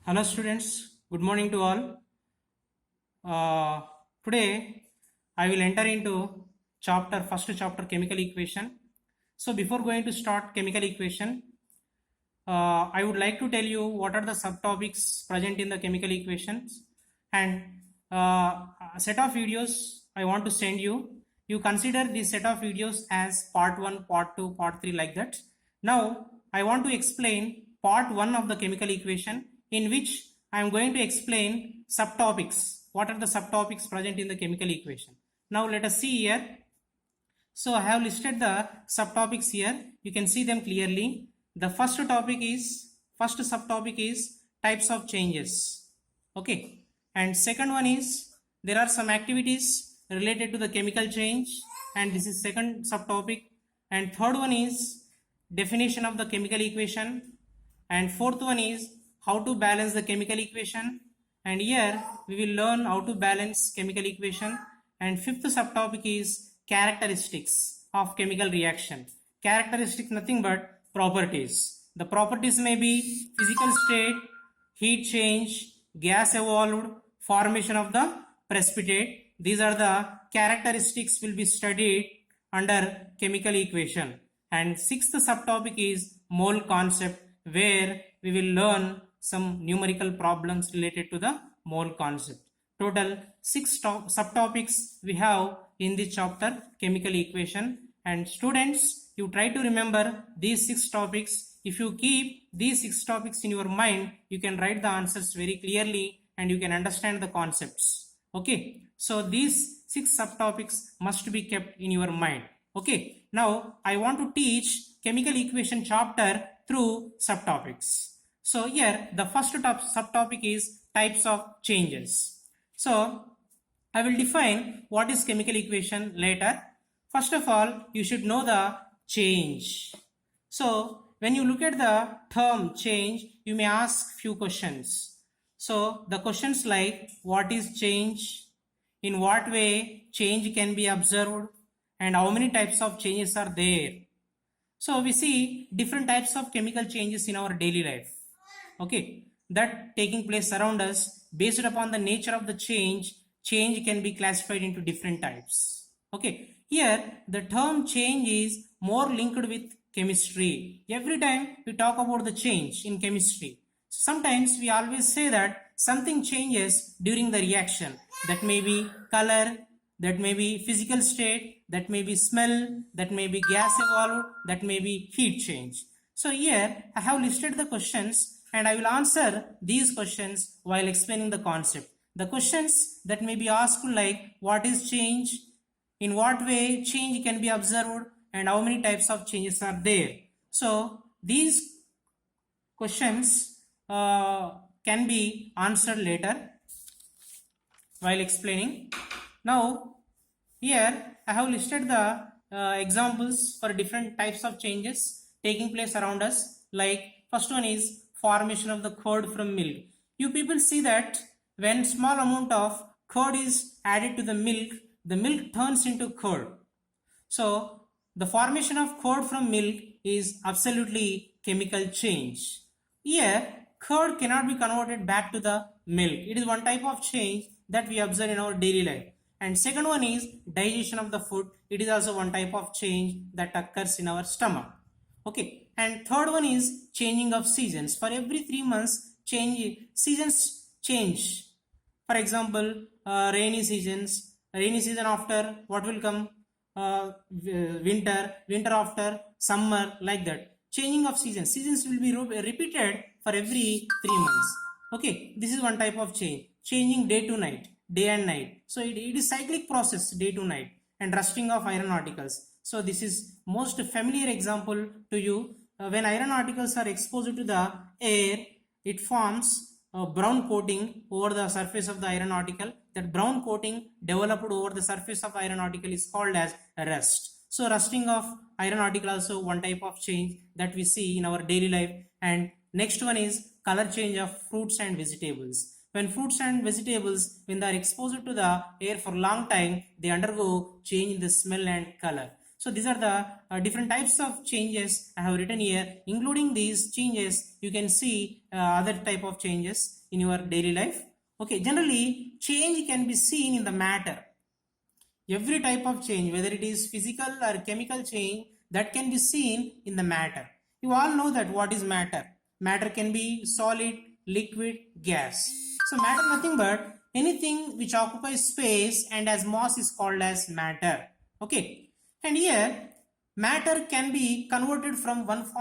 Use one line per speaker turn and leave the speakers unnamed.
Hello students, good morning to all. Today I will enter into first chapter chemical equation. So before going to start chemical equation, I would like to tell you what are the subtopics present in the chemical equations and a set of videos I want to send you. You consider this set of videos as part 1, part 2, part 3 like that. Now I want to explain part 1 of the chemical equation in which I am going to explain subtopics. What are the subtopics present in the chemical equation? Now let us see here. So I have listed the subtopics here. You can see them clearly. The first subtopic is types of changes. Okay. And second one is there are some activities related to the chemical change, and this is second subtopic. And third one is definition of the chemical equation. And fourth one is how to balance the chemical equation. And here we will learn how to balance chemical equation. And fifth subtopic is characteristics of chemical reaction. Characteristic nothing but properties. The properties may be physical state, heat change, gas evolved, formation of the precipitate. These are the characteristics will be studied under chemical equation. And sixth subtopic is mole concept, where we will learn some numerical problems related to the mole concept. Total 6 subtopics we have in this chapter chemical equation. And students, you try to remember these 6 topics. If you keep these 6 topics in your mind, you can write the answers very clearly and you can understand the concepts. Okay, so these 6 subtopics must be kept in your mind. Okay, now I want to teach chemical equation chapter through subtopics. So here the first subtopic is types of changes. So I will define what is chemical equation later. First of all, you should know the change. So when you look at the term change, you may ask few questions. So the questions like what is change, in what way change can be observed, and how many types of changes are there. So we see different types of chemical changes in our daily life. Okay, that taking place around us. Based upon the nature of the change can be classified into different types. Okay, here the term change is more linked with chemistry. Every time we talk about the change in chemistry, sometimes we always say that something changes during the reaction. That may be color, that may be physical state, that may be smell, that may be gas evolved, that may be heat change. So here I have listed the questions and I will answer these questions while explaining the concept. The questions that may be asked like what is change, in what way change can be observed, and how many types of changes are there. So these questions can be answered later while explaining. Now here I have listed the examples for different types of changes taking place around us. Like first one is formation of the curd from milk. You people see that when small amount of curd is added to the milk turns into curd. So the formation of curd from milk is absolutely chemical change. Here curd cannot be converted back to the milk. It is one type of change that we observe in our daily life. And second one is digestion of the food. It is also one type of change that occurs in our stomach. Okay, and third one is changing of seasons. For every 3 months seasons change. For example, rainy season after what will come? Winter after summer, like that. Changing of seasons will be repeated for every 3 months. Okay, this is one type of change. Changing day to night, day and night. So it is cyclic process, day to night. And rusting of iron particles. So this is most familiar example to you. When iron particles are exposed to the air, it forms a brown coating over the surface of the iron particle. That brown coating developed over the surface of iron particle is called as rust. So rusting of iron particle also one type of change that we see in our daily life. And next one is color change of fruits and vegetables. When fruits and vegetables, when they are exposed to the air for long time, they undergo change in the smell and color. So these are the different types of changes I have written here. Including these changes, you can see other type of changes in your daily life. Okay, generally change can be seen in the matter. Every type of change, whether it is physical or chemical change, that can be seen in the matter. You all know that what is matter. Matter can be solid, liquid, gas. So matter nothing but anything which occupies space and has mass is called as matter. Okay. And here matter can be converted from one form